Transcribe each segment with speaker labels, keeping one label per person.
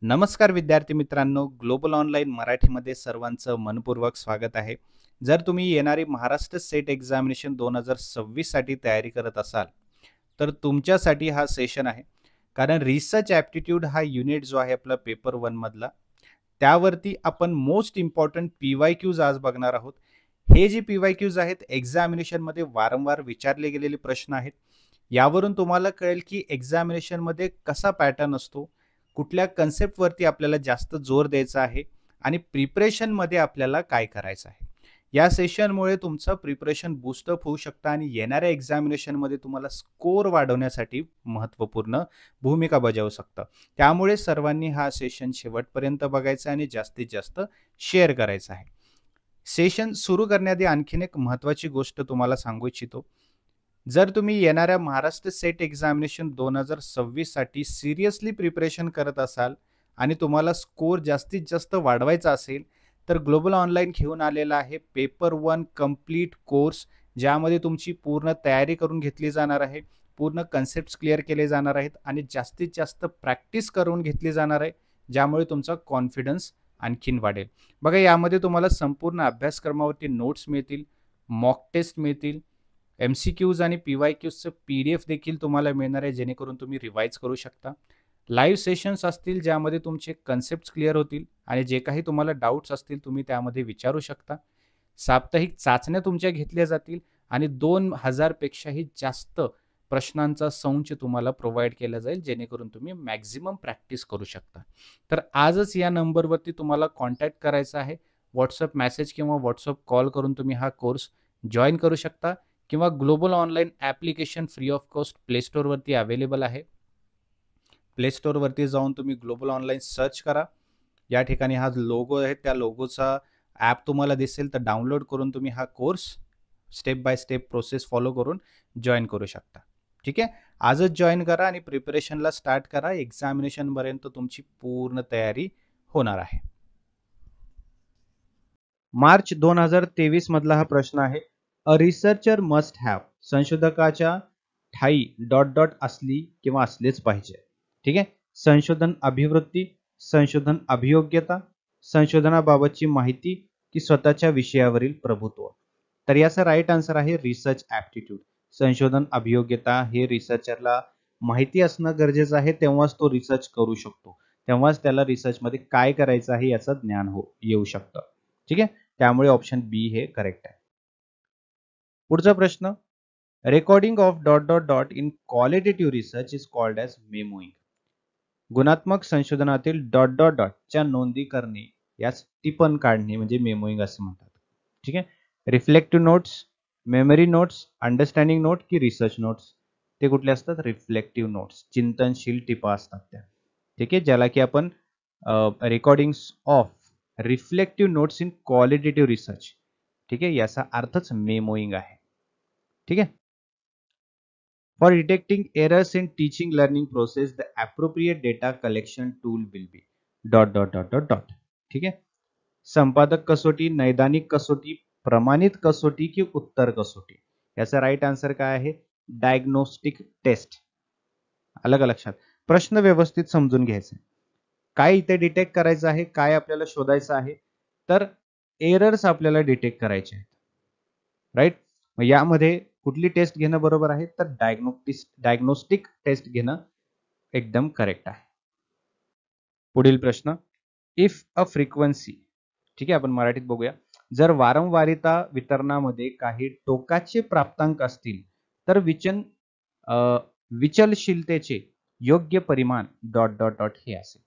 Speaker 1: नमस्कार विद्यार्थी मित्रांनो, ग्लोबल ऑनलाईन मराठीमध्ये सर्वांचं मनपूर्वक स्वागत आहे. जर तुम्ही येणारी महाराष्ट्र स्टेट एक्झामिनेशन 2026 साठी तयारी करत असाल, तर तुमच्यासाठी हा सेशन आहे. कारण रिसर्च ॲप्टिट्यूड हा युनिट जो आहे आपला पेपर 1 मधला, त्यावरती आपण मोस्ट इम्पॉर्टंट पी-वाय-क्यूज आज बघणार आहोत. हे जे पी-वाय-क्यूज आहेत एक्झामिनेशनमध्ये वारंवार विचारले गेलेले प्रश्न आहेत. यावरून तुम्हाला कळेल की एक्झामिनेशनमध्ये कसा पॅटर्न असतो, कुठल्या कन्सेप्टवरती आपल्याला जास्त जोर द्यायचा आहे आणि प्रिपरेशनमध्ये आपल्याला काय करायचं आहे. या सेशनमुळे तुमचं प्रिपरेशन बूस्टअप होऊ शकतं आणि येणाऱ्या एक्झामिनेशनमध्ये तुम्हाला स्कोर वाढवण्यासाठी महत्त्वपूर्ण भूमिका बजावू शकतं. त्यामुळे सर्वांनी हा सेशन शेवटपर्यंत बघायचा आणि जास्तीत जास्त शेअर करायचा आहे. सेशन सुरू करण्याआधी आणखीन एक महत्त्वाची गोष्ट तुम्हाला सांगू इच्छितो. जर तुम्ही येणाऱ्या महाराष्ट्र सेट एक्झामिनेशन 2026 साठी सिरियसली प्रिपरेशन करत असाल आणि तुम्हाला स्कोर जास्तीत जास्त वाढवायचा असेल, तर ग्लोबल ऑनलाईन घेऊन आलेला आहे पेपर 1 कंप्लीट कोर्स, ज्यामध्ये तुमची पूर्ण तयारी करून घेतली जाणार आहे. पूर्ण कन्सेप्ट्स क्लिअर केले जाणार आहेत आणि जास्तीत जास्त प्रॅक्टिस करून घेतली जाणार आहे, ज्यामुळे तुमचा कॉन्फिडन्स आणखीन वाढेल. बघा, यामध्ये तुम्हाला संपूर्ण अभ्यासक्रमावरती नोट्स मिळतील, मॉक टेस्ट मिळतील, MCQज आणि पी-वाय-क्यूजचं PDF देखील तुम्हाला मिळणार आहे, जेणेकरून तुम्ही रिवाइज करू शकता. लाईव्ह सेशन्स असतील, ज्यामध्ये तुमचे कन्सेप्ट्स क्लिअर होतील आणि जे काही तुम्हाला डाऊट्स असतील तुम्ही त्यामध्ये विचारू शकता. साप्ताहिक चाचण्या तुमच्या घेतल्या जातील आणि 2000 पेक्षाही जास्त प्रश्नांचा संच तुम्हाला प्रोव्हाईड केला जाईल, जेणेकरून तुम्ही मॅक्झिमम प्रॅक्टिस करू शकता. तर आजच या नंबरवरती तुम्हाला कॉन्टॅक्ट करायचा आहे. WhatsApp मेसेज किंवा WhatsApp कॉल करून तुम्ही हा कोर्स जॉइन करू शकता किंवा global online application free of cost play स्टोअरवरती अवेलेबल आहे. प्ले स्टोअरवरती जाऊन तुम्ही ग्लोबल ऑनलाईन सर्च करा. या ठिकाणी हा लोगो आहे, त्या लोगोचा ॲप तुम्हाला दिसेल, तर डाउनलोड करून तुम्ही हा course step by step process follow करून जॉइन करू शकता. ठीक आहे, आजच जॉइन करा आणि प्रिपरेशनला स्टार्ट करा. एक्झामिनेशनपर्यंत तुमची पूर्ण तयारी होणार आहे. मार्च 2023 मधला हा प्रश्न आहे. अ रिसर्चर मस्ट हॅव, संशोधकाच्या ठाई डॉट डॉट असली किंवा असलेच पाहिजे. ठीक आहे, संशोधन अभिवृत्ती, संशोधन अभियोग्यता, संशोधनाबाबतची माहिती की स्वतःच्या विषयावरील प्रभुत्व. तर याचा राईट आन्सर आहे रिसर्च ॲप्टिट्यूड. संशोधन अभियोग्यता हे रिसर्चरला माहिती असणं गरजेचं आहे, तेव्हाच तो रिसर्च करू शकतो, तेव्हाच त्याला रिसर्चमध्ये काय करायचं आहे याचं ज्ञान येऊ शकतं. ठीक आहे, त्यामुळे ऑप्शन बी हे करेक्ट आहे. पुढचा प्रश्न, recording of dot dot dot in qualitative research is called as memoing. गुणात्मक संशोधनातील डॉट डॉट डॉट च्या नोंदी करणे यास टिपण काढणे म्हणजे मेमोइंग असे म्हणतात. ठीक आहे, reflective notes, memory notes, understanding note की रिसर्च नोट्स. ते कुठले असतात? रिफ्लेक्टिव्ह नोट्स, चिंतनशील टिपा असतात त्या. ठीक आहे, ज्याला की आपण recordings of reflective notes in qualitative research. ठीक आहे, याचा अर्थच मेमोइंग आहे. ठीक आहे. For detecting errors in teaching learning process, the appropriate data collection tool will be dot dot dot dot dot. ठीक आहे, संपादक कसोटी, नैदानिक कसोटी, प्रमाणित कसोटी की उत्तर कसोटी. याचा राईट आन्सर काय आहे? Diagnostic test. अलग लक्षात. प्रश्न व्यवस्थित समजून घ्यायचे. काय इथे डिटेक्ट करायचं आहे, काय आपल्याला शोधायचं आहे, तर एरर्स आपल्याला डिटेक्ट करायचे आहेत. राईट, मग यामध्ये कुठली टेस्ट घेणं बरोबर आहे? तर डायग्नोस्टिक टेस्ट घेणं एकदम करेक्ट आहे. पुढील प्रश्न, इफ अ फ्रिक्वेन्सी. ठीक आहे, आपण मराठीत बघूया. जर वारंवारिता वितरणामध्ये काही टोकाचे प्राप्तांक असतील, तर विचलशीलतेचे योग्य परिमाण डॉट डॉट डॉट हे असेल.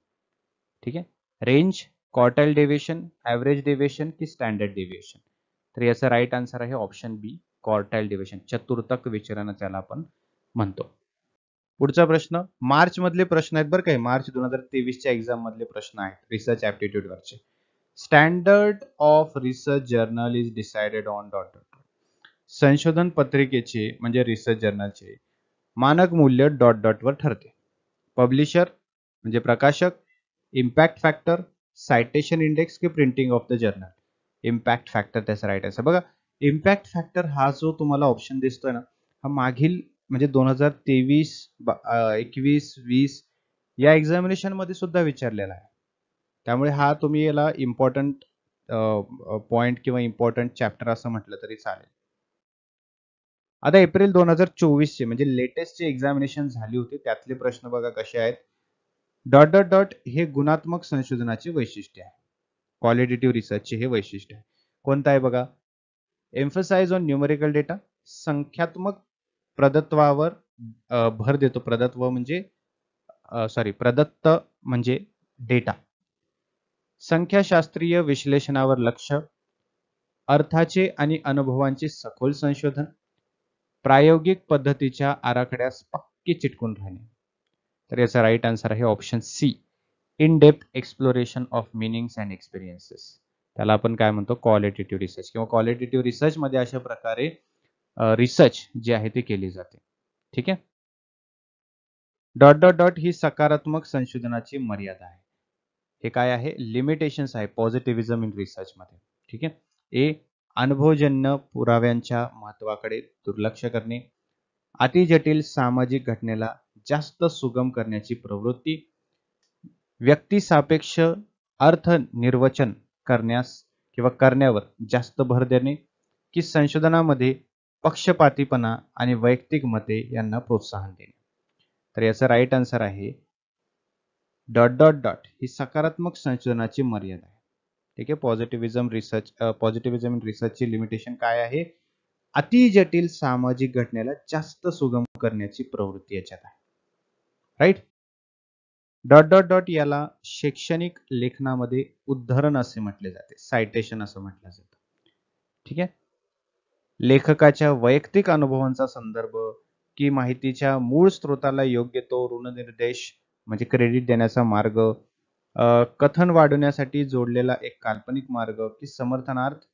Speaker 1: ठीक आहे, range, quartile deviation, average deviation की स्टँडर्ड डेविएशन. तर याचा राईट आन्सर आहे ऑप्शन बी, क्वार्टाइल डेविएशन. चतुर्थक विचलन त्याला आपण म्हणतो. पुढचा प्रश्न, मार्च मधले प्रश्न आहेत बरं काय, मार्च 2023 च्या एक्झाम मधले प्रश्न आहेत रिसर्च ॲप्टिट्यूड वरचे. Standard of research journal is decided on dot dot. संशोधन पत्रिकेचे म्हणजे रिसर्च जर्नलचे मानक मूल्य डॉट डॉट वर ठरते. पब्लिशर म्हणजे प्रकाशक, इम्पॅक्ट फॅक्टर, सायटेशन इंडेक्स की printing of the journal. Impact factor त्याचा राईट आहे. बघा, इम्पॅक्ट फॅक्टर हा जो तुम्हाला ऑप्शन दिसतोय ना, हा मागील म्हणजे 2023, 21, 20 या एक्झामिनेशन मध्ये सुद्धा विचारलेला आहे. त्यामुळे हा तुम्ही याला इम्पॉर्टंट पॉइंट किंवा इम्पॉर्टंट चॅप्टर असं म्हटलं तरी चालेल. आता एप्रिल 2024 चे म्हणजे लेटेस्ट जे एक्झामिनेशन झाली होती त्यातले प्रश्न बघा कसे आहेत. डॉट डॉट डॉट हे गुणात्मक संशोधनाचे वैशिष्ट्य आहे. क्वालिटेटिव्ह रिसर्चचे हे वैशिष्ट्य आहे. कोणतं आहे बघा? एम्फसाइज ऑन न्यूमेरिकल डेटा, संख्यात्मक प्रदत्वावर भर देतो. प्रदत्व म्हणजे प्रदत्त म्हणजे डेटा. संख्याशास्त्रीय विश्लेषणावर लक्ष, अर्थाचे आणि अनुभवांचे सखोल संशोधन, प्रायोगिक पद्धतीच्या आराखड्यास पक्के चिटकून राहणे. तर याचा राईट आन्सर आहे option C, in depth exploration of meanings and experiences. त्याला आपण काय म्हणतो? क्वालिटेटिव्ह रिसर्च किंवा क्वालिटेटिव्ह रिसर्च मध्ये अशा प्रकारे रिसर्च जे आहे ते केली जाते. ठीक आहे. डॉट डॉट डॉट ही सकारात्मक संशोधनाची मर्यादा आहे. हे काय आहे? लिमिटेशन्स आहे पॉझिटिव्हिझम इन रिसर्च मध्ये. ठीक आहे. ए, अनुभवजन्य पुराव्यांच्या महत्वाकडे दुर्लक्ष करणे, अतिजटिल सामाजिक घटनेला जास्त सुगम करण्याची प्रवृत्ती, व्यक्तिसापेक्ष अर्थ निर्वचन करण्यास किंवा करण्यावर जास्त भर देणे, की संशोधनामध्ये पक्षपातीपणा आणि वैयक्तिक मते यांना प्रोत्साहन देणे. तर याचा राईट आन्सर आहे डॉट डॉट डॉट ही सकारात्मक संशोधनाची मर्यादा आहे. ठीक आहे. पॉझिटिव्हिझम इन रिसर्चची लिमिटेशन काय आहे? अति जटिल सामाजिक घटनेला जास्त सुगम करण्याची प्रवृत्ती याच्यात आहे. राईट. डॉट डॉट डॉट याला शैक्षणिक लेखनामध्ये उद्धरण असे म्हटले जाते, सायटेशन असं म्हटलं जातं. ठीक आहे. लेखकाच्या वैयक्तिक अनुभवांचा संदर्भ की माहितीच्या मूळ स्रोताला योग्य तो ऋणनिर्देश म्हणजे क्रेडिट देण्याचा मार्ग, कथन वाढवण्यासाठी जोडलेला एक काल्पनिक मार्ग की समर्थनार्थ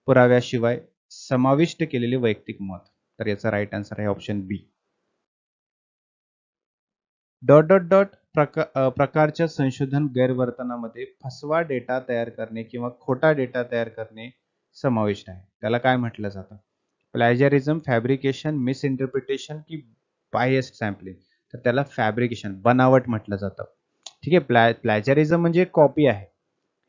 Speaker 1: पुराव्याशिवाय समाविष्ट केलेले वैयक्तिक मत. तर याचा राईट आन्सर आहे ऑप्शन बी. डॉट डॉट डॉट प्रकारच्या संशोधन गैरवर्तनामध्ये फसवा डेटा तयार करणे किंवा खोटा डेटा तयार करणे समाविष्ट आहे. त्याला काय म्हटलं जातं? प्लॅजरिझम, फॅब्रिकेशन, मिसइंटरप्रिटेशन की बायस्ड सॅम्पलिंग. तर त्याला फॅब्रिकेशन, बनावट म्हटलं जातं. ठीक आहे. प्लॅजरिझम म्हणजे कॉपी आहे.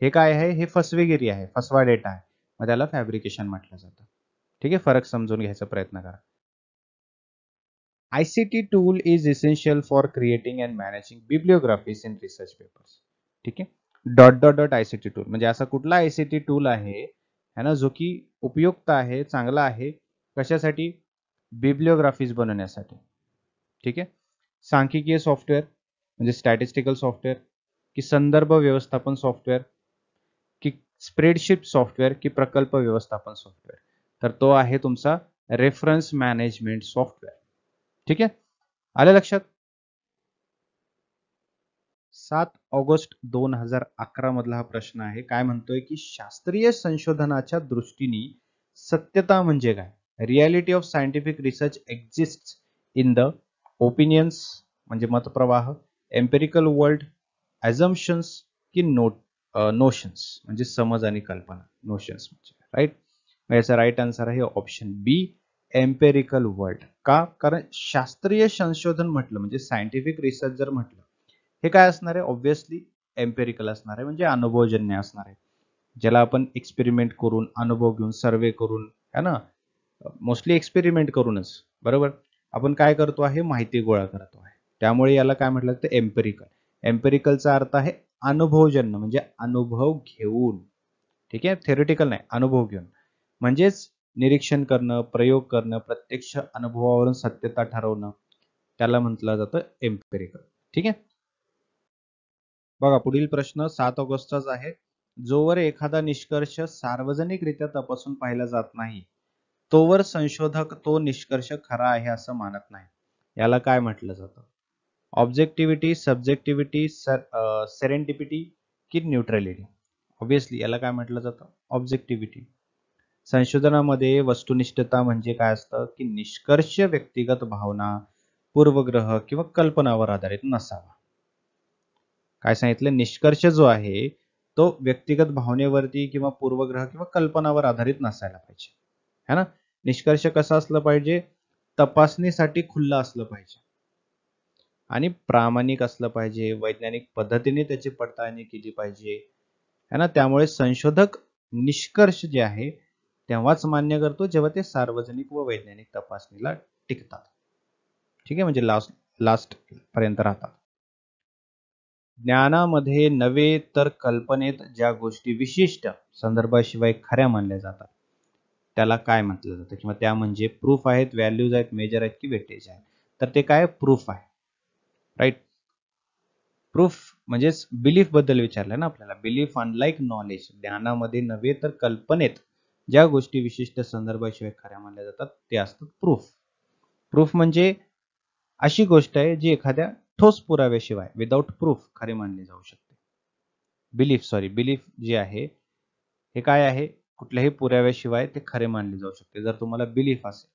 Speaker 1: हे काय आहे? हे फसवेगिरी आहे, फसवा डेटा आहे. मग त्याला फॅब्रिकेशन म्हटलं जातं. ठीक आहे. फरक समजून घ्यायचा प्रयत्न करा. ICT tool is essential for creating and managing bibliographies in research papers. ठीक आहे. Dot dot dot ICT tool म्हणजे असा कुठला ICT टूल आहे है ना जो की उपयुक्त आहे, चांगला आहे, कशासाठी? बिब्लिओग्राफीज बनवण्यासाठी. ठीक आहे. सांख्यिकीय सॉफ्टवेअर म्हणजे स्टॅटिस्टिकल सॉफ्टवेअर की संदर्भ व्यवस्थापन सॉफ्टवेअर की स्प्रेडशीट सॉफ्टवेअर की प्रकल्प व्यवस्थापन सॉफ्टवेअर. तर तो आहे तुमचा रेफरन्स मॅनेजमेंट सॉफ्टवेअर. ठीक आहे. आलं लक्षात? 7 ऑगस्ट 2011 मधला हा प्रश्न आहे. काय म्हणतोय की शास्त्रीय संशोधनाच्या दृष्टीने सत्यता म्हणजे काय? Reality of scientific research exists in the opinions म्हणजे मतप्रवाह, एम्पेरिकल वर्ल्ड, ॲझम्पशन्स की नोशन्स म्हणजे समज आणि कल्पना. नोशन्स म्हणजे राईट. याचा राईट आन्सर आहे ऑप्शन बी, एम्पेरिकल वर्ल्ड. का? कारण शास्त्रीय संशोधन म्हटलं म्हणजे सायंटिफिक रिसर्च जर म्हटलं हे काय असणार आहे? ऑब्व्हियसली एम्पेरिकल असणार आहे म्हणजे अनुभवजन्य असणार आहे, ज्याला आपण एक्सपेरिमेंट करून, अनुभव घेऊन, सर्वे करून है ना, मोस्टली एक्सपेरिमेंट करूनच बरोबर आपण काय करतो आहे? माहिती गोळा करतो आहे. त्यामुळे याला काय म्हटलं जातं? एम्पेरिकल. एम्पेरिकलचा अर्थ आहे अनुभवजन्य म्हणजे अनुभव घेऊन. ठीक आहे. थेरिटिकल नाही, अनुभव घेऊन. म्हणजेच निरीक्षण करणं, प्रयोग करणं, प्रत्यक्ष अनुभवावरून सत्यता ठरवणं, त्याला म्हटलं जातं एम्पेरिकल. ठीक आहे. बघा पुढील प्रश्न 7 ऑगस्टचाच आहे. जोवर एखादा निष्कर्ष सार्वजनिकरित्या तपासून पाहिला जात नाही तोवर संशोधक तो निष्कर्ष खरा आहे असं मानत नाही. याला काय म्हटलं जातं? ऑब्जेक्टिव्हिटी, सब्जेक्टिव्हिटी, सेरेंडिपिटी की न्यूट्रॅलिटी. ऑब्व्हियसली याला काय म्हटलं जातं? ऑब्जेक्टिव्हिटी. संशोधनामध्ये वस्तुनिष्ठता म्हणजे काय असतं की निष्कर्ष व्यक्तिगत भावना, पूर्वग्रह किंवा कल्पनावर आधारित नसावा. काय सांगितलं? निष्कर्ष जो आहे तो व्यक्तिगत भावनेवरती किंवा पूर्वग्रह किंवा कल्पनावर आधारित नसायला पाहिजे है ना. निष्कर्ष कसा असलं पाहिजे? तपासणीसाठी खुल्ला असलं पाहिजे. आणि प्रामाणिक असलं पाहिजे, वैज्ञानिक पद्धतीने त्याची पडताळणी केली पाहिजे, है ना. त्यामुळे संशोधक निष्कर्ष जे आहे तेव्हाच मान्य करतो जेव्हा ते सार्वजनिक व वैज्ञानिक तपासणीला टिकतात. ठीक आहे, म्हणजे लास्ट पर्यंत राहतात. ज्ञानामध्ये नव्हे तर कल्पनेत ज्या गोष्टी विशिष्ट संदर्भाशिवाय खऱ्या मानल्या जातात त्याला काय म्हटलं जातं, किंवा त्या म्हणजे प्रूफ आहेत, व्हॅल्यूज आहेत, मेजर आहेत की वेटेज आहे. तर ते काय प्रूफ आहे, राईट. प्रूफ म्हणजेच बिलीफ बद्दल विचारलंय ना आपल्याला. बिलीफ अनलाईक नॉलेज, ज्ञानामध्ये नव्हे तर कल्पनेत ज्या गोष्टी विशिष्ट संदर्भाशिवाय खऱ्या मानल्या जातात ते असतात प्रूफ. प्रूफ म्हणजे अशी गोष्ट आहे जी एखाद्या ठोस पुराव्याशिवाय विदाउट प्रूफ खरे मानली जाऊ शकते. बिलीफ जे आहे हे काय आहे, कुठल्याही पुराव्याशिवाय ते खरे मानले जाऊ शकते. जर तुम्हाला बिलीफ असेल,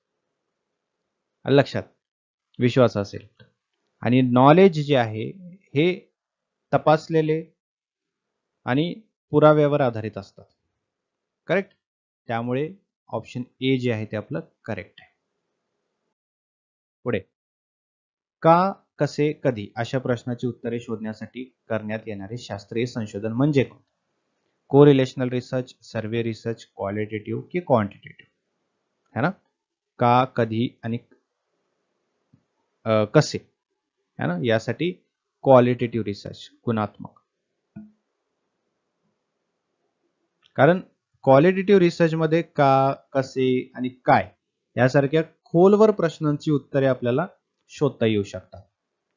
Speaker 1: लक्षात, विश्वास असेल. आणि नॉलेज जे आहे हे तपासलेले आणि पुराव्यावर आधारित असतात. करेक्ट. त्यामुळे ऑप्शन ए जे आहे ते आपलं करेक्ट आहे. पुढे, का, कसे, कधी अशा प्रश्नाची उत्तरे शोधण्यासाठी करण्यात येणारे शास्त्रीय संशोधन म्हणजे कोण? कोरिलेशनल रिसर्च, सर्वे रिसर्च, क्वालिटेटिव्ह की क्वांटिटेटिव्ह, है ना. का, कधी आणि कसे, है ना, यासाठी क्वालिटेटिव्ह रिसर्च, गुणात्मक. कारण क्वालिटेटिव्ह रिसर्च मध्ये का, कसे आणि काय यासारख्या खोलवर प्रश्नांची उत्तरे आपल्याला शोधता येऊ शकतात.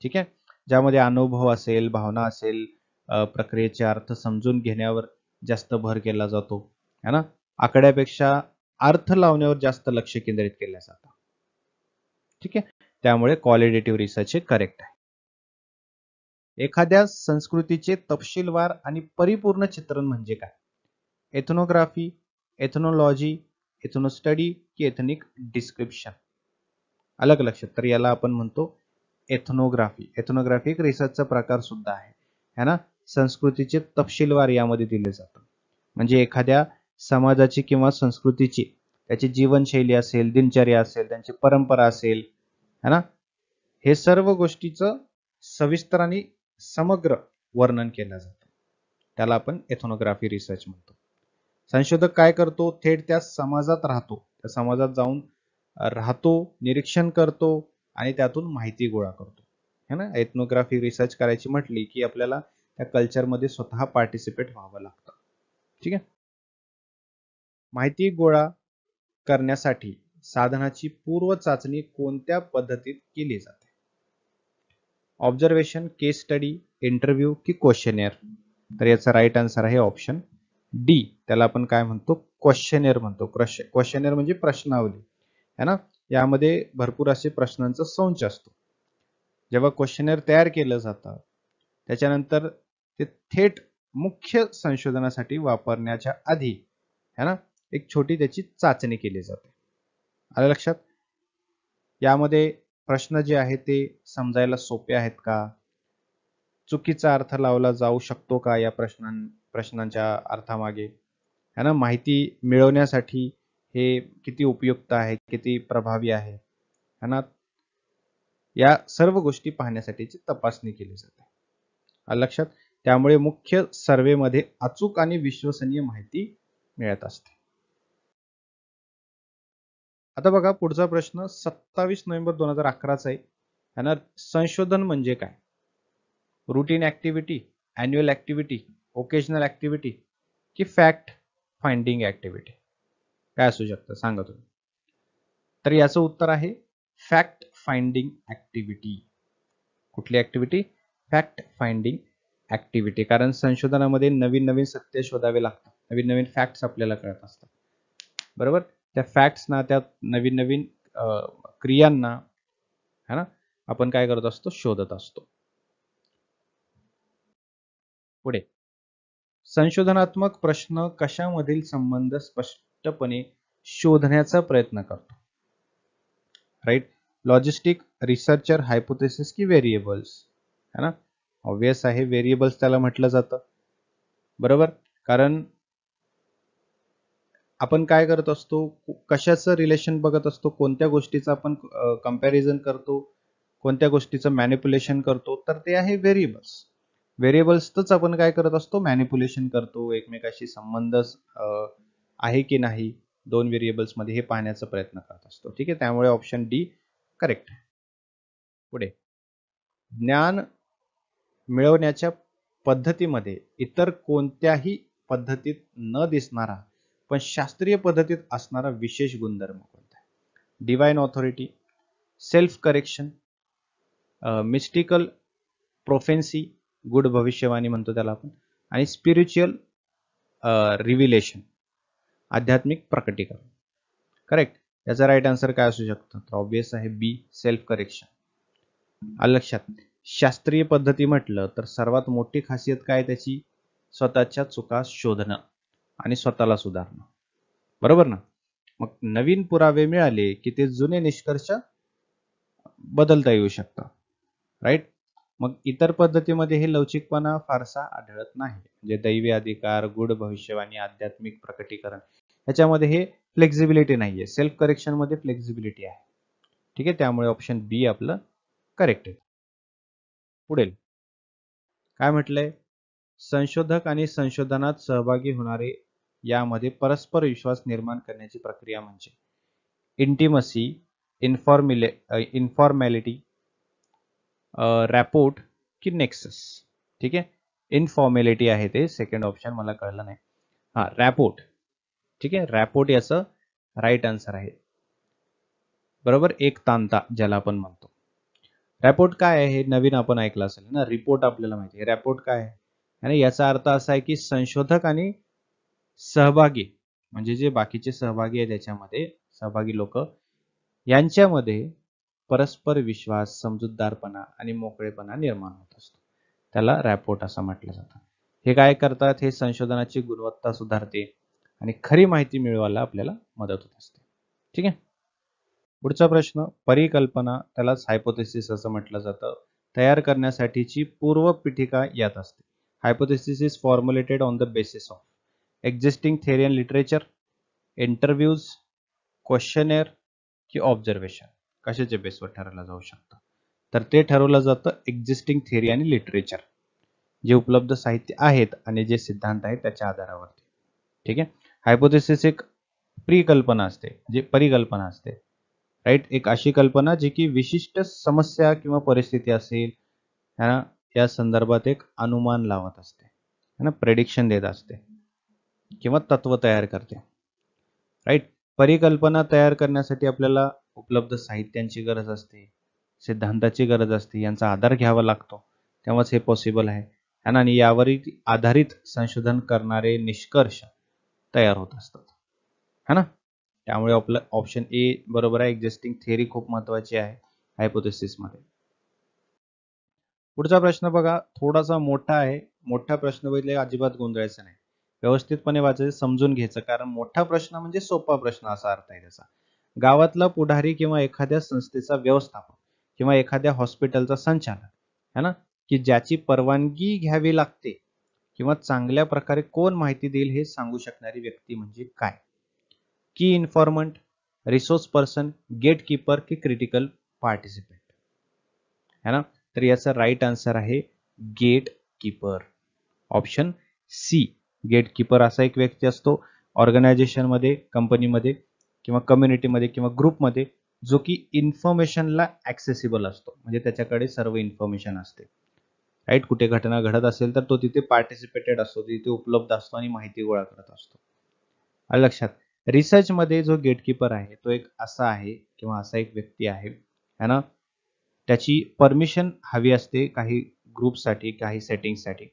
Speaker 1: ठीक आहे, ज्यामध्ये अनुभव असेल, भावना असेल, प्रक्रियेचे अर्थ समजून घेण्यावर जास्त भर केला जातो, है ना. आकड्यापेक्षा अर्थ लावण्यावर जास्त लक्ष केंद्रित केलं जातं. ठीक आहे, त्यामुळे क्वालिटेटिव्ह रिसर्च हे करेक्ट आहे. एखाद्या संस्कृतीचे तपशीलवार आणि परिपूर्ण चित्रण म्हणजे काय? एथनोग्राफी, एथनोलॉजी, एथनोस्टडी की एथनिक डिस्क्रिप्शन. अलग लक्षात. तर याला आपण म्हणतो एथनोग्राफी. एथनोग्राफी एक रिसर्चचा प्रकार सुद्धा आहे, है ना. संस्कृतीचे तपशीलवार यामध्ये दिले जातात. म्हणजे एखाद्या समाजाची किंवा संस्कृतीची त्याची जीवनशैली असेल, दिनचर्या असेल, त्यांची परंपरा असेल, है ना, हे सर्व गोष्टीचं सविस्तर आणि समग्र वर्णन केलं जातं. त्याला आपण एथनोग्राफी रिसर्च म्हणतो. संशोधक काय करतो, थेट त्या समाजात राहतो, त्या समाजात जाऊन राहतो, निरीक्षण करतो आणि त्यातून माहिती गोळा करतो, है ना. एथनोग्राफी रिसर्च करायची म्हटली की आपल्याला त्या कल्चरमध्ये स्वतः पार्टिसिपेट व्हावं लागतं. ठीक आहे. माहिती गोळा करण्यासाठी साधनाची पूर्व चाचणी कोणत्या पद्धतीत केली जाते? ऑब्झर्वेशन, केस स्टडी, इंटरव्ह्यू की क्वेश्चनेअर. तर याचा राईट आन्सर आहे ऑप्शन डी. त्याला आपण काय म्हणतो, क्वेश्चनेअर म्हणतो. क्वेश्चनेअर म्हणजे प्रश्नावली, है ना. यामध्ये भरपूर असे प्रश्नांचा संच असतो. जेव्हा क्वेश्चनेअर तयार केलं जातं त्याच्यानंतर ते थेट मुख्य संशोधनासाठी वापरण्याच्या आधी, है ना, एक छोटी त्याची चाचणी केली जाते. आलं लक्षात. यामध्ये प्रश्न जे आहे ते समजायला सोपे आहेत का, चुकीचा अर्थ लावला जाऊ शकतो का या प्रश्नांच्या अर्थामागे, है ना, माहिती मिळवण्यासाठी हे किती उपयुक्त आहे, किती प्रभावी आहे, है ना, या सर्व गोष्टी पाहण्यासाठीची तपासणी केली जाते. लक्षात. त्यामुळे मुख्य सर्वेमध्ये अचूक आणि विश्वसनीय माहिती मिळत असते. आता बघा पुढचा प्रश्न 27 नोव्हेंबर 2011 आहे, है ना. संशोधन म्हणजे काय? Routine activity, annual activity, occasional activity की फॅक्ट फाइंडिंग ऍक्टिव्हिटी, काय असू शकतं सांगा तुम्ही. तर याचं उत्तर आहे फॅक्ट फाइंडिंग ऍक्टिव्हिटी. कुठली ऍक्टिव्हिटी? Fact finding activity. कारण संशोधनामध्ये नवीन नवीन सत्य शोधावे लागतात, नवीन नवीन फॅक्ट्स आपल्याला कळत असतात, बरोबर. त्या फॅक्ट्सना, त्या नवीन नवीन क्रियांना, है ना, आपण काय करत असतो, शोधत असतो. पुढे, संशोधनात्मक प्रश्न कशामधील संबंध स्पष्टपणे शोधण्याचा प्रयत्न करतो? राईट. लॉजिस्टिक, रिसर्चर, हायपोथेसिस की व्हेरिएबल्स, है ना. ऑब्वियस आहे, व्हेरिएबल्स त्याला म्हटलं जातं, बरोबर. कारण आपण काय करत असतो, कशाचं रिलेशन बघत असतो, कोणत्या गोष्टीचं आपण कंपॅरिझन करतो, कोणत्या गोष्टीचं मॅनिप्युलेशन करतो, तर ते आहे व्हेरिएबल्स. व्हेरिएबल्सच आपण काय करत असतो, मॅनिप्युलेशन करतो, एकमेकाशी संबंध आहे की नाही दोन व्हेरिएबल्स मध्ये हे पाहण्याचा प्रयत्न करत असतो. ठीक आहे, त्यामुळे ऑप्शन डी करेक्ट. पुढे, ज्ञान मिळवण्याच्या पद्धतीमध्ये इतर कोणत्याही पद्धतीत न दिसणारा पण शास्त्रीय पद्धतीत असणारा विशेष गुणधर्म कोणता आहे? Divine authority, self correction, mystical prophecy, गुड भविष्यवाणी म्हणतो त्याला आपण, आणि स्पिरिच्युअल रिव्हिलेशन, आध्यात्मिक प्रकटीकरण. करेक्ट. याचा राईट आन्सर काय असू शकतं? तर ऑब्विस आहे बी, सेल्फ करेक्शन. आलं लक्षात? शास्त्रीय पद्धती म्हटलं तर सर्वात मोठी खासियत काय त्याची? स्वतःच्या चुका शोधणं आणि स्वतःला सुधारणं. बरोबर ना? मग नवीन पुरावे मिळाले की ते जुने निष्कर्ष बदलता येऊ शकतं. राईट. मग इतर पद्धतीमध्ये हे लवचिकपणा फारसा आढळत नाही. म्हणजे दैवी अधिकार, गुढ भविष्यवाणी, आध्यात्मिक प्रकटीकरण याच्यामध्ये हे फ्लेक्झिबिलिटी नाहीये. सेल्फ करेक्शन मध्ये फ्लेक्झिबिलिटी आहे. ठीक आहे, त्यामुळे ऑप्शन बी आपलं करेक्ट आहे. पुढील काय म्हटलंय? संशोधक आणि संशोधनात सहभागी होणारे यामध्ये परस्पर विश्वास निर्माण करण्याची प्रक्रिया म्हणजे इंटिमसी, इन्फॉर्मॅलिटी, रॅपोर्ट की नेक्सस. ठीक आहे, इनफॉर्मॅलिटी आहे ते सेकंड ऑप्शन, मला कळलं नाही. हा, रॅपोर्ट. ठीक आहे, रॅपोर्ट याचं राईट आन्सर आहे. बरोबर, एक तांता ज्याला आपण म्हणतो. रॅपोर्ट काय आहे हे नवीन आपण ऐकलं असेल ना. रिपोर्ट आपल्याला माहिती आहे, रॅपोर्ट काय आहे? आणि याचा अर्थ असा आहे की संशोधक आणि सहभागी म्हणजे जे बाकीचे सहभागी आहेत त्याच्यामध्ये सहभागी लोक यांच्यामध्ये परस्पर विश्वास, समजूतदारपणा आणि मोकळेपणा निर्माण होत असतो. त्याला रॅपोर्ट असं म्हटलं जातं. हे काय करतात? हे संशोधनाची गुणवत्ता सुधारते आणि खरी माहिती मिळवायला आपल्याला मदत होत असते. ठीक आहे. पुढचा प्रश्न, परिकल्पना त्यालाच हायपोथेसिस असं म्हटलं जातं, तयार करण्यासाठीची पूर्व पीठिका यात असते. Hypothesis is formulated on the basis of existing theory and literature, interviews, questionnaire की ऑब्झर्वेशन. कशाच्या बेसवर ठरवलं जाऊ शकतं? तर ते ठरवलं जातं एक्झिस्टिंग थेअरी आणि लिटरेचर, जे उपलब्ध साहित्य आहेत आणि जे सिद्धांत आहेत त्याच्या आधारावरती. ठीक आहे. हायपोथेसिस एक प्रिकल्पना असते, जे परिकल्पना असते. राईट. एक अशी कल्पना जी की विशिष्ट समस्या किंवा परिस्थिती असेल या संदर्भात एक अनुमान लावत असते, है ना, प्रेडिक्शन देत असते किंवा तत्व तयार करते. राईट. परिकल्पना तयार करण्यासाठी आपल्याला उपलब्ध साहित्यांची गरज असते, सिद्धांताची गरज असते, यांचा आधार घ्यावा लागतो, तेव्हाच हे पॉसिबल आहे. आणि यावर आधारित संशोधन करणारे निष्कर्ष तयार होत असतात, है ना. त्यामुळे आपलं ऑप्शन ए बरोबर आहे. एक्झिस्टिंग थिअरी खूप महत्वाची आहे हायपोथेसिस मध्ये. पुढचा प्रश्न बघा, थोडासा मोठा आहे. मोठा प्रश्न बघितले अजिबात गोंधळायचा नाही, व्यवस्थितपणे वाचायचं, समजून घ्यायचं, कारण मोठा प्रश्न म्हणजे सोपा प्रश्न असा अर्थ आहे त्याचा. गावातला पुढारी किंवा एखाद्या संस्थेचा व्यवस्थापक किंवा एखाद्या हॉस्पिटलचा संचालक, है ना, की ज्याची परवानगी घ्यावी लागते किंवा चांगल्या प्रकारे कोण माहिती देईल हे सांगू शकणारी व्यक्ती म्हणजे काय? की informant, resource person, gatekeeper की क्रिटिकल पार्टिसिपेंट, है ना. तर याचा राईट आन्सर आहे gatekeeper, option C. Gatekeeper असा एक व्यक्ती असतो ऑर्गनायझेशन मध्ये, कंपनीमध्ये किंवा कम्युनिटीमध्ये किंवा ग्रुपमध्ये, जो की इन्फॉर्मेशनला ऍक्सेसिबल असतो, म्हणजे त्याच्याकडे सर्व इन्फॉर्मेशन असते. राईट. कुठे घटना घडत असेल तर तो तिथे पार्टिसिपेटेड असतो, तिथे उपलब्ध असतो आणि माहिती गोळा करत असतो. आलं लक्षात. रिसर्च मध्ये जो गेटकीपर आहे तो एक असा आहे किंवा असा एक व्यक्ती आहे, है ना, त्याची परमिशन हवी असते काही ग्रुपसाठी, काही सेटिंगसाठी.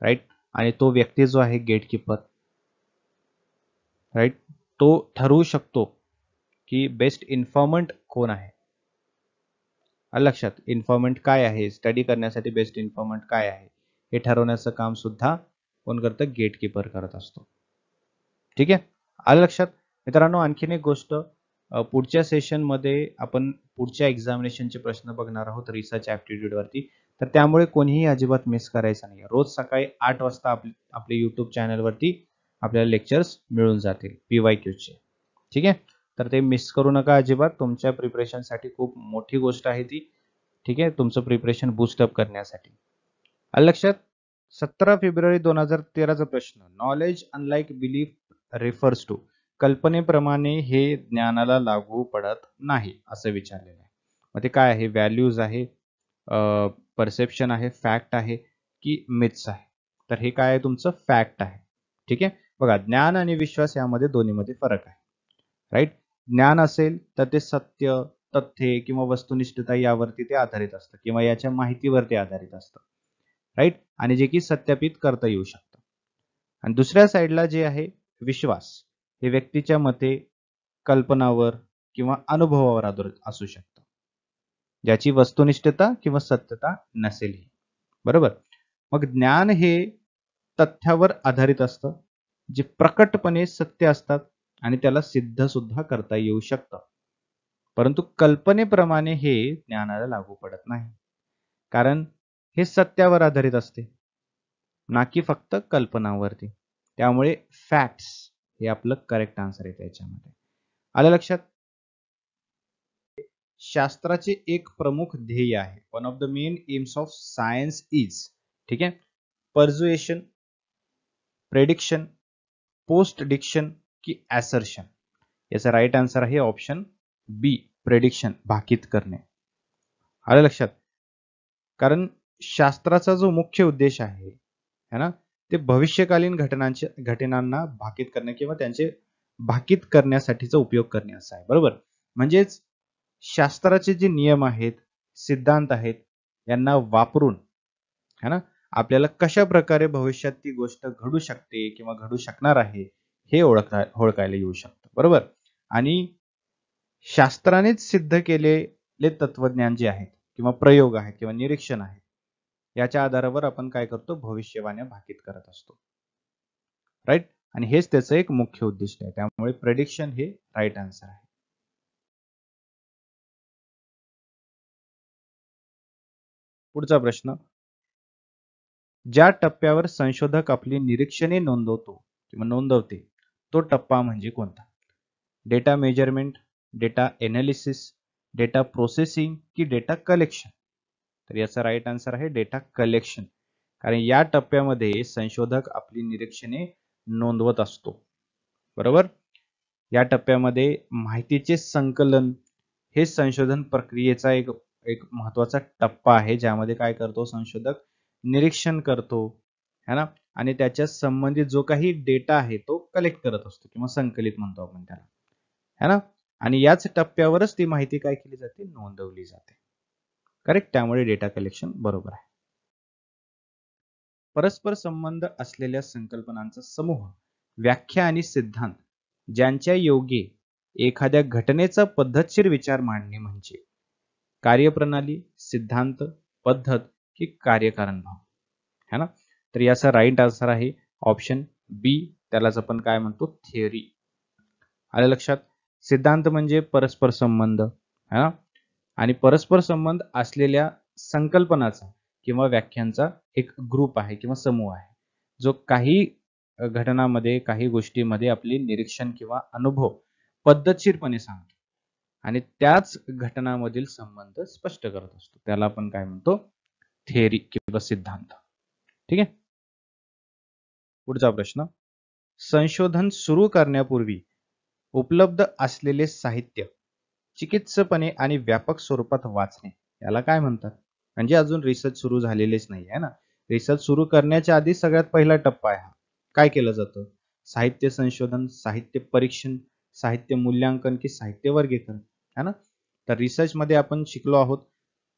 Speaker 1: राईट. आणि तो व्यक्ती जो आहे गेटकीपर, राईट, तो ठरवू शकतो की बेस्ट इन्फॉर्मंट कोण आहे. आलं लक्षात. इन्फॉर्मंट काय आहे, स्टडी करण्यासाठी बेस्ट इन्फॉर्मंट काय आहे हे ठरवण्याचं काम सुद्धा कोण करतं? गेटकीपर करत असतो. ठीक आहे. आलं लक्षात. मित्रांनो, आणखीन एक गोष्ट, पुढच्या सेशन मध्ये आपण पुढच्या एक्झामिनेशनचे प्रश्न बघणार आहोत रिसर्च ऍप्टिट्यूड वरती. तर त्यामुळे कोणीही अजिबात मिस करायचं नाही. रोज सकाळी 8 वाजता आपले युट्यूब चॅनल वरती आपल्याला लेक्चर्स मिळून जातील PYQ चे. ठीक आहे. तर ते मिस करू नका अजिबात. तुमच्या प्रिपरेशन साठी खूप मोठी गोष्ट आहे ती. ठीक आहे, तुमचं प्रिपरेशन बूस्टअप करण्यासाठी. आलं लक्षात? 17 फेब्रुवारी 2013चा प्रश्न. Knowledge unlike belief refers to. कल्पनेप्रमाणे हे ज्ञानाला लागू पडत नाही असं विचारलेलं आहे. मग ते काय आहे? व्हॅल्यूज आहे, परसेप्शन आहे, फॅक्ट आहे की मिथ्स आहे? तर हे काय आहे तुमचं? फॅक्ट आहे. ठीक आहे, बघा ज्ञान आणि विश्वास यामध्ये दोन्हीमध्ये फरक आहे. राईट? ज्ञान असेल तर ते सत्य, तथ्ये किंवा वस्तुनिष्ठता यावरती ते आधारित असतं किंवा याच्या माहितीवरती आधारित असतं. राईट? आणि जे की सत्यापित करता येऊ शकतं. आणि दुसऱ्या साईडला जे आहे विश्वास, हे व्यक्तीच्या मते, कल्पनावर किंवा अनुभवावर आधारित असू शकतं, ज्याची वस्तुनिष्ठता किंवा सत्यता नसेल. बरोबर? मग ज्ञान हे तथ्यावर आधारित असतं, जे प्रकटपणे सत्य असतात आणि त्याला सिद्ध सुद्धा करता येऊ शकतं. परंतु कल्पनेप्रमाणे हे ज्ञानाला लागू पडत नाही, कारण हे सत्यावर आधारित असते, ना की फक्त कल्पनावरती. त्यामुळे फॅक्ट्स हे आपलं करेक्ट आन्सर आहे त्याच्यामध्ये. आलं लक्षात? शास्त्राचे एक प्रमुख ध्येय आहे. One of the main aims of science is, ठीक आहे, पर्ज्युएशन, प्रेडिक्शन, पोस्ट डिक्शन की ॲसर्शन? याचा राईट आन्सर आहे ऑप्शन बी, प्रेडिक्शन, भाकीत करणे. आलं लक्षात? कारण शास्त्राचा जो मुख्य उद्देश आहे है ना, ते भविष्यकालीन घटनांना भाकीत करणे किंवा त्यांचे भाकीत करण्यासाठीचा उपयोग करणे असा आहे. बरोबर? म्हणजेच शास्त्राचे जे नियम आहेत, सिद्धांत आहेत, यांना वापरून है ना, आपल्याला कशा प्रकारे भविष्यात ती गोष्ट घडू शकते किंवा घडू शकणार आहे हे ओळखायला येऊ शकतं. बरोबर? आणि शास्त्रानेच सिद्ध केलेले तत्वज्ञान जे आहेत किंवा प्रयोग आहेत किंवा निरीक्षण आहेत, याच्या आधारावर आपण काय करतो? भविष्यवाण्या भाकीत करत असतो. राईट? आणि हेच त्याचं एक मुख्य उद्दिष्ट आहे. त्यामुळे प्रेडिक्शन हे राईट आन्सर आहे. पुढचा प्रश्न. ज्या टप्प्यावर संशोधक आपली निरीक्षणे नोंदवतो किंवा नोंदवते, तो टप्पा म्हणजे कोणता? Data measurement, data analysis, data processing की डेटा कलेक्शन? तर याचा राईट आन्सर आहे डेटा कलेक्शन. कारण या टप्प्यामध्ये संशोधक आपली निरीक्षणे नोंदवत असतो. बरोबर? या टप्प्यामध्ये माहितीचे संकलन हे संशोधन प्रक्रियेचा एक एक महत्वाचा टप्पा आहे, ज्यामध्ये काय करतो संशोधक? निरीक्षण करतो, है ना, आणि त्याच्या संबंधित जो काही डेटा आहे तो कलेक्ट करत असतो किंवा संकलित म्हणतो आपण त्याला, है ना, आणि याच टप्प्यावरच ती माहिती काय केली जाते? नोंदवली जाते. करेक्ट? त्यामुळे डेटा कलेक्शन बरोबर आहे. परस्पर संबंध असलेल्या संकल्पनांचा समूह, व्याख्या आणि सिद्धांत ज्यांच्या योगे एखाद्या घटनेचा पद्धतशीर विचार मांडणे म्हणजे कार्यप्रणाली, सिद्धांत, पद्धत की कार्यकारण भाव? है ना, तर याचा राईट आन्सर आहे ऑप्शन बी, त्यालाच आपण काय म्हणतो? थिअरी. आलं लक्षात? सिद्धांत म्हणजे परस्पर संबंध, है ना, आणि परस्पर संबंध असलेल्या संकल्पनाचा किंवा व्याख्यांचा एक ग्रुप आहे किंवा समूह आहे, जो काही घटनांमध्ये, काही गोष्टींमध्ये आपली निरीक्षण किंवा अनुभव पद्धतशीरपणे सांगतो आणि त्याच घटनांमधील संबंध स्पष्ट करत असतो. त्याला आपण काय म्हणतो? थिअरी किंवा सिद्धांत. ठीक आहे. पुढचा प्रश्न. संशोधन सुरू करण्यापूर्वी उपलब्ध असलेले साहित्य चिकित्सपणे आणि व्यापक स्वरूपात वाचणे याला काय म्हणतात? म्हणजे अजून रिसर्च सुरू झालेलेच नाही आहे ना. रिसर्च सुरू करण्याच्या आधी सगळ्यात पहिला टप्पा आहे हा. काय केलं जातं? साहित्य संशोधन, साहित्य परीक्षण, साहित्य मूल्यांकन की साहित्य वर्गीकरण, है ना. तर रिसर्च मध्ये आपण शिकलो आहोत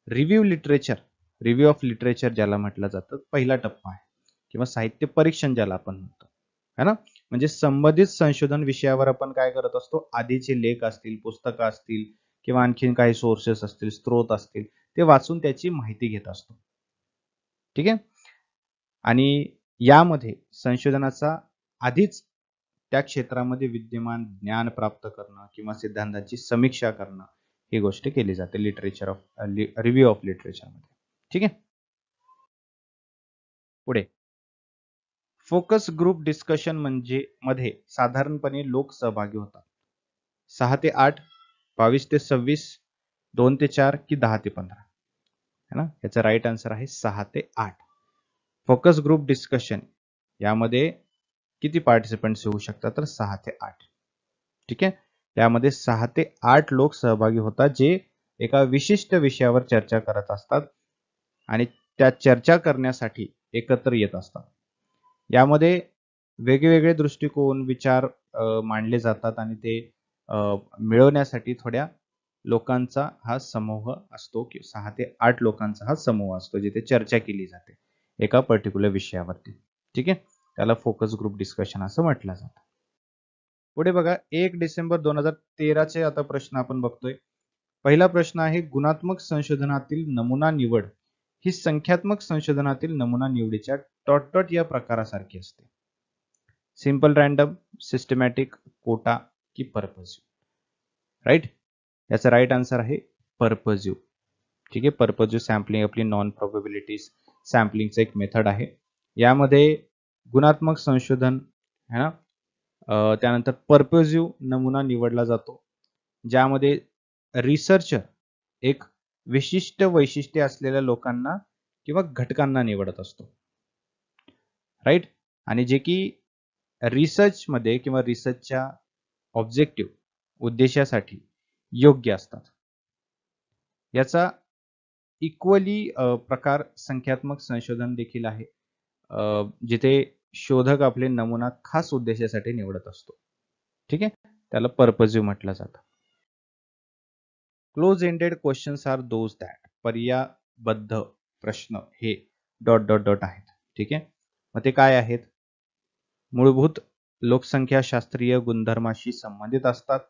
Speaker 1: review literature, review of literature ज्याला म्हटलं जातं, पहिला टप्पा आहे, किंवा साहित्य परीक्षण ज्याला आपण म्हणतो, है ना. म्हणजे संबंधित संशोधन विषयावर आपण काय करत असतो? आधीचे लेख असतील, पुस्तकं असतील किंवा आणखीन काही सोर्सेस असतील, स्रोत असतील, ते वाचून त्याची माहिती घेत असतो. ठीक आहे. आणि यामध्ये संशोधनाचा आधीच त्या क्षेत्रामध्ये विद्यमान ज्ञान प्राप्त करणं किंवा सिद्धांतांची समीक्षा करणं ही गोष्ट केली जाते literature of review of literature मध्ये. ठीक आहे. पुढे फोकस ग्रुप डिस्कशन म्हणजे मध्ये साधारणपणे लोक सहभागी होतात 6 ते 8, 22 ते 26, 2 ते 4 की 10 ते 15? है ना. याचा राईट आन्सर आहे 6 ते 8. फोकस ग्रुप डिस्कशन यामध्ये किती पार्टिसिपंट्स येऊ शकतात, तर 6 ते 8. ठीक आहे. त्यामध्ये 6 ते 8 लोक सहभागी होतात जे एका विशिष्ट विषयावर चर्चा करत असतात आणि त्या चर्चा करण्यासाठी एकत्र येत असतात. यामध्ये वेगवेगळे दृष्टिकोन विचार मांडले जातात आणि ते मिळवण्यासाठी थोड्या लोकांचा हा समूह असतो की 6 ते 8 लोकांचा हा समूह असतो जिथे चर्चा केली जाते एका पर्टिक्युलर विषयावरती. ठीक आहे. त्याला फोकस ग्रुप डिस्कशन असं म्हटलं जातं. पुढे बघा 1 डिसेंबर 2013 आता प्रश्न आपण बघतोय. पहिला प्रश्न आहे गुणात्मक संशोधनातील नमुना निवड ही संख्यात्मक संशोधनातील नमुना निवडीच्या डॉट डॉट या प्रकारासारखी असते. सिंपल रॅन्डम, सिस्टमॅटिक, कोटा की पर्पजिव्ह. राईट. याचा राईट आन्सर आहे पर्पजिव्ह. ठीक आहे. पर्पजिव्ह सॅम्पलिंग आपली नॉन प्रोबॅबिलिटीज सॅम्पलिंगचं एक मेथड आहे. यामध्ये गुणात्मक संशोधन है ना, त्यानंतर पर्पजिव्ह नमुना निवडला जातो ज्यामध्ये रिसर्चर एक विशिष्ट वैशिष्ट्ये असलेल्या लोकांना किंवा घटकांना निवडत असतो. राईट. आणि जे की रिसर्च मध्ये किंवा रिसर्चच्या ऑब्जेक्टिव्ह उद्देशासाठी योग्य असतात. याचा इक्वली प्रकार संख्यात्मक संशोधन देखील आहे जिथे शोधक आपले नमुना खास उद्देशासाठी निवडत असतो. ठीक आहे. त्याला पर्पजिव्ह म्हटलं जातं. Close ended questions are those that पर्यायबद्ध प्रश्न हे डॉट डॉट डॉट आहेत. ठीक आहे. मग ते काय आहेत? मूलभूत लोकसंख्याशास्त्रीय गुणधर्माशी संबंधित असतात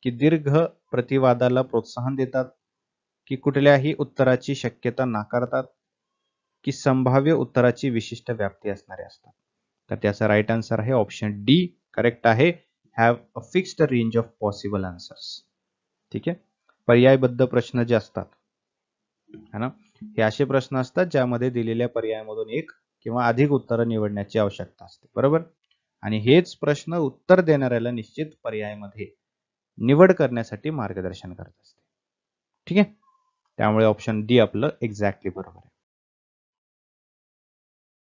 Speaker 1: की दीर्घ प्रतिवादाला प्रोत्साहन देतात की कुठल्याही उत्तराची शक्यता नाकारतात की संभाव्य उत्तराची विशिष्ट व्याप्ती असणारे असतात. तर त्याचा राईट आन्सर आहे ऑप्शन डी करेक्ट आहे. Have a fixed range of possible answers. ठीक आहे. पर्यायबद्ध प्रश्न जे असतात है ना, हे असे प्रश्न असतात ज्यामध्ये दिलेल्या पर्यायामधून एक किंवा अधिक उत्तर निवडण्याची आवश्यकता असते. बरोबर. आणि हेच प्रश्न उत्तर देणाऱ्याला निश्चित पर्यायामध्ये निवड करण्यासाठी मार्गदर्शन करत असते. ठीक आहे. त्यामुळे ऑप्शन डी आपलं एक्झॅक्टली बरोबर आहे.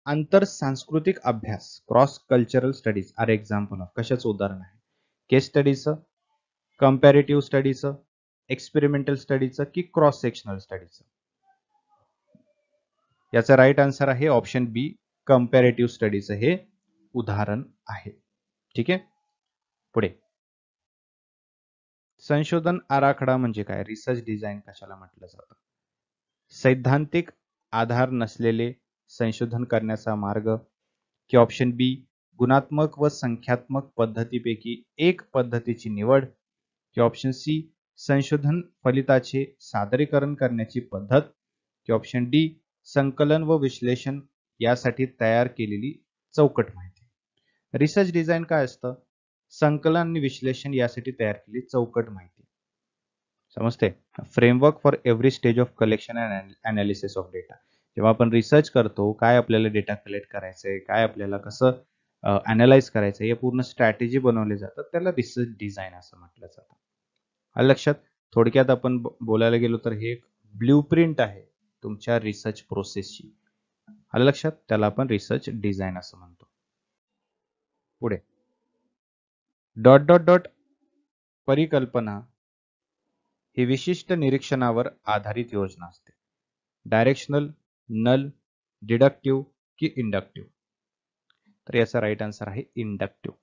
Speaker 1: आंतर सांस्कृतिक अभ्यास cross cultural studies are example of कशाचं उदाहरण आहे? केस स्टडीचं, कंपॅरेटिव्ह स्टडीचं, एक्सपेरिमेंटल स्टडीचं की क्रॉस सेक्शनल स्टडीचं? याचा राईट आन्सर आहे ऑप्शन बी कंपॅरेटिव्ह स्टडीचं हे उदाहरण आहे. ठीक आहे. पुढे संशोधन आराखडा म्हणजे काय? रिसर्च डिझाईन कशाला म्हटलं जातं? सैद्धांतिक आधार नसलेले संशोधन करण्याचा मार्ग की ऑप्शन बी गुणात्मक व संख्यात्मक पद्धतीपैकी एक पद्धतीची निवड की ऑप्शन सी संशोधन फलिताचे सादरीकरण करण्याची पद्धत की ऑप्शन डी संकलन व विश्लेषण यासाठी तयार केलेली चौकट माहिती. रिसर्च डिझाईन काय असतं? संकलन आणि विश्लेषण यासाठी तयार केलेली चौकट माहिती. समजते? Framework for every stage of collection and analysis of data. जेव्हा आपण रिसर्च करतो, काय आपल्याला डेटा कलेक्ट करायचंय, काय आपल्याला कसं अनालाइज करायचं, हे पूर्ण स्ट्रॅटेजी बनवले जातात, त्याला रिसर्च डिझाईन असं म्हटलं जातं. आलं लक्षात? थोडक्यात आपण बोलायला गेलो तर हे एक ब्ल्यूप्रिंट आहे तुमच्या रिसर्च प्रोसेसची. आलं लक्षात? त्याला आपण रिसर्च डिझाईन असं म्हणतो. पुढे डॉट डॉट डॉट परिकल्पना ही विशिष्ट निरीक्षणावर आधारित योजना असते. डायरेक्शनल, नल, डिडक्टिव्ह की इंडक्टिव्ह? तर याचा राईट आन्सर आहे inductive.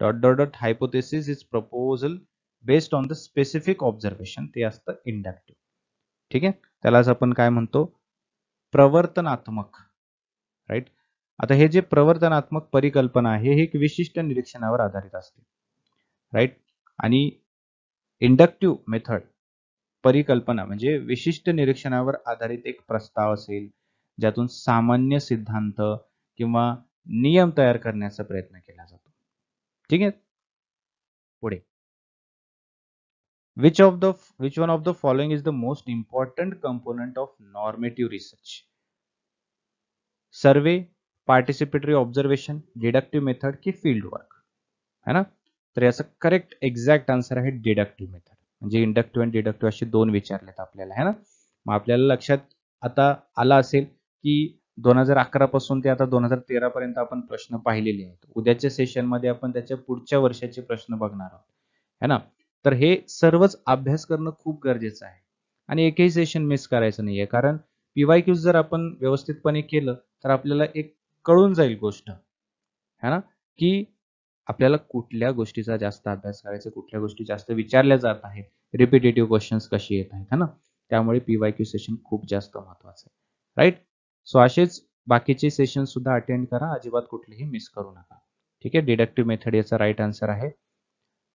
Speaker 1: Dot dot dot hypothesis is proposal based on the specific observation, ते असतं इंडक्टिव्ह. ठीक आहे. त्यालाच आपण काय म्हणतो? प्रवर्तनात्मक. राईट. आता हे जे प्रवर्तनात्मक परिकल्पना आहे हे एक विशिष्ट निरीक्षणावर आधारित असते. राईट. आणि इंडक्टिव्ह मेथड परिकल्पना म्हणजे विशिष्ट निरीक्षणावर आधारित एक प्रस्ताव असेल ज्यातून सामान्य सिद्धांत किंवा नियम तयार करण्याचा प्रयत्न केला जातो. ठीक आहे. पुढे which one of the following is the most important component of normative research? Survey, participatory observation, deductive method की फील्ड वर्क? है ना. तर याचा करेक्ट एक्झॅक्ट आन्सर आहे डिडक्टिव्ह मेथड. म्हणजे इंडक्टिव्ह आणि डिडक्टिव्ह असे दोन विचारलेत आपल्याला, है ना. मग आपल्याला लक्षात आता आला असेल की 2011 पासून ते आता 2013 पर्यंत आपण प्रश्न पाहिलेले आहेत. उद्याच्या सेशनमध्ये आपण त्याच्या पुढच्या वर्षाचे प्रश्न बघणार आहोत. है ना? तर हे सर्वच अभ्यास करणं खूप गरजेचं आहे. आणि एकही सेशन मिस करायचं नाहीये. कारण पी-वाय-क्यूज जर आपण व्यवस्थितपणे केलं, तर आपल्याला एक कळून जाईल गोष्ट. है ना? की आपल्याला कुठल्या गोष्टीचा जास्त अभ्यास करायचा, कुठल्या गोष्टी जास्त विचारल्या जात आहेत, रिपिटेटिव्ह क्वेशन्स कसे येत आहेत, है ना? त्यामुळे पी-वाय-क्यू सेशन खूप जास्त महत्त्वाचं आहे. राइट? सो असेच बाकीचे सेशन सुद्धा अटेंड करा. अजिबात कुठलेही मिस करू नका. ठीक आहे? डिडक्टिव्ह मेथड याचा राइट आन्सर आहे.